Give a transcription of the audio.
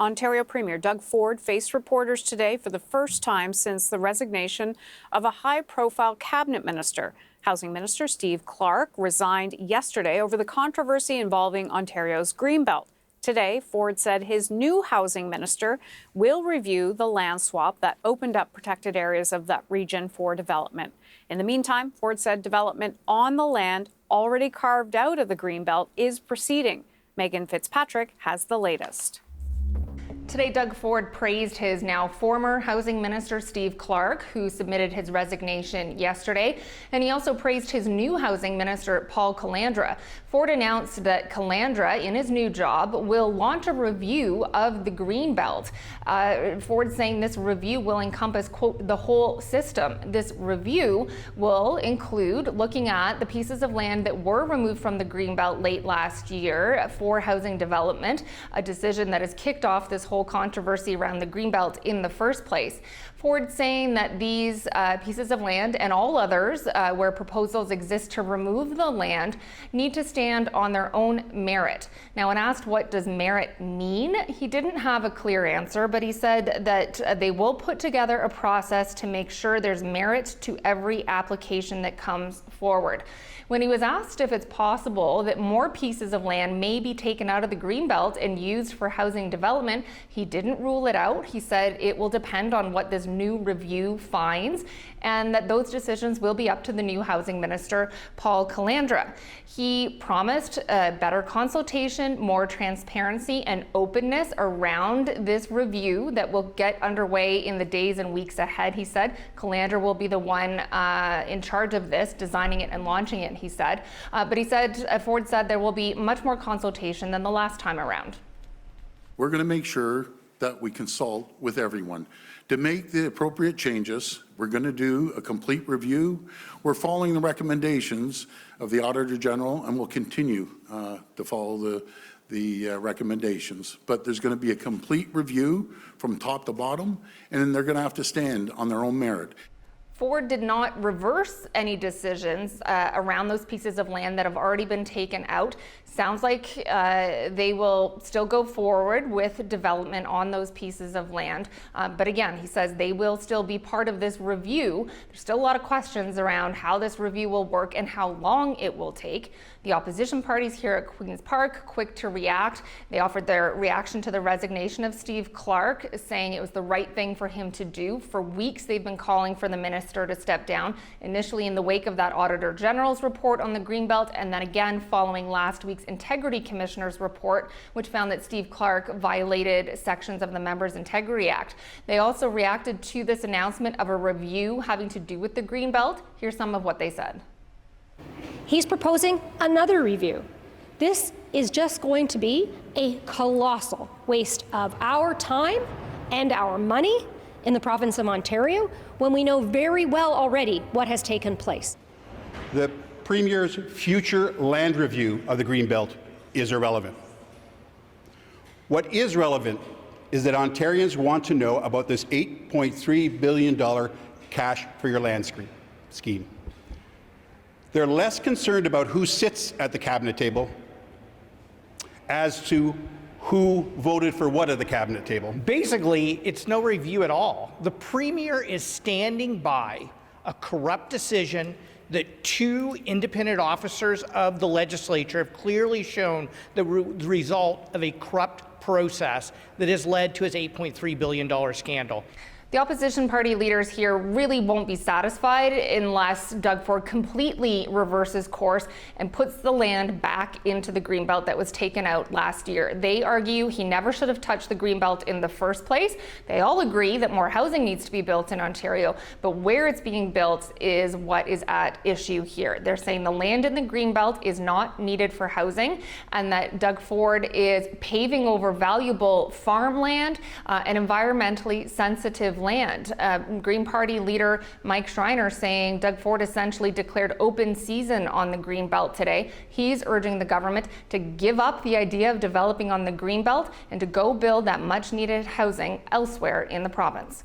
Ontario Premier Doug Ford faced reporters today for the first time since the resignation of a high-profile cabinet minister. Housing Minister Steve Clark resigned yesterday over the controversy involving Ontario's Greenbelt. Today, Ford said his new housing minister will review the land swap that opened up protected areas of that region for development. In the meantime, Ford said development on the land already carved out of the Greenbelt is proceeding. Megan Fitzpatrick has the latest. Today, Doug Ford praised his now former housing minister, Steve Clark, who submitted his resignation yesterday. And he also praised his new housing minister, Paul Calandra. Ford announced that Calandra, in his new job, will launch a review of the Greenbelt. Ford saying this review will encompass, quote, the whole system. This review will include looking at the pieces of land that were removed from the Greenbelt late last year for housing development, a decision that has kicked off this whole controversy around the Greenbelt in the first place. Ford saying that these pieces of land and all others where proposals exist to remove the land need to stand on their own merit. Now, when asked what does merit mean, he didn't have a clear answer, but he said that they will put together a process to make sure there's merit to every application that comes forward. When he was asked if it's possible that more pieces of land may be taken out of the Greenbelt and used for housing development, he didn't rule it out. He said it will depend on what this new review finds and that those decisions will be up to the new housing minister, Paul Calandra. He promised better consultation, more transparency and openness around this review that will get underway in the days and weeks ahead. He said Calandra will be the one in charge of this, designing it and launching it, he said. But he said, Ford said there will be much more consultation than the last time around. We're going to make sure that we consult with everyone. To make the appropriate changes, we're going to do a complete review. We're following the recommendations of the Auditor General and we'll continue to follow the recommendations. But there's going to be a complete review from top to bottom, and then they're going to have to stand on their own merit. Ford did not reverse any decisions around those pieces of land that have already been taken out. Sounds like they will still go forward with development on those pieces of land. But again, he says they will still be part of this review. There's still a lot of questions around how this review will work and how long it will take. The opposition parties here at Queen's Park, quick to react. They offered their reaction to the resignation of Steve Clark, saying it was the right thing for him to do. For weeks, they've been calling for the minister to step down, initially in the wake of that Auditor General's report on the Greenbelt, and then again following last week's Integrity Commissioner's report, which found that Steve Clark violated sections of the Members' Integrity Act. They also reacted to this announcement of a review having to do with the Greenbelt. Here's some of what they said. He's proposing another review. This is just going to be a colossal waste of our time and our money in the province of Ontario when we know very well already what has taken place. The Premier's future land review of the Greenbelt is irrelevant. What is relevant is that Ontarians want to know about this $8.3 billion cash for your land scheme. They're less concerned about who sits at the cabinet table as to who voted for what at the cabinet table. Basically, it's no review at all. The Premier is standing by a corrupt decision that two independent officers of the legislature have clearly shown the result of a corrupt process that has led to his $8.3 billion scandal. The opposition party leaders here really won't be satisfied unless Doug Ford completely reverses course and puts the land back into the Greenbelt that was taken out last year. They argue he never should have touched the Greenbelt in the first place. They all agree that more housing needs to be built in Ontario, but where it's being built is what is at issue here. They're saying the land in the Greenbelt is not needed for housing and that Doug Ford is paving over valuable farmland and environmentally sensitive land. Green Party leader Mike Schreiner saying Doug Ford essentially declared open season on the Greenbelt today. He's urging the government to give up the idea of developing on the Greenbelt and to go build that much needed housing elsewhere in the province.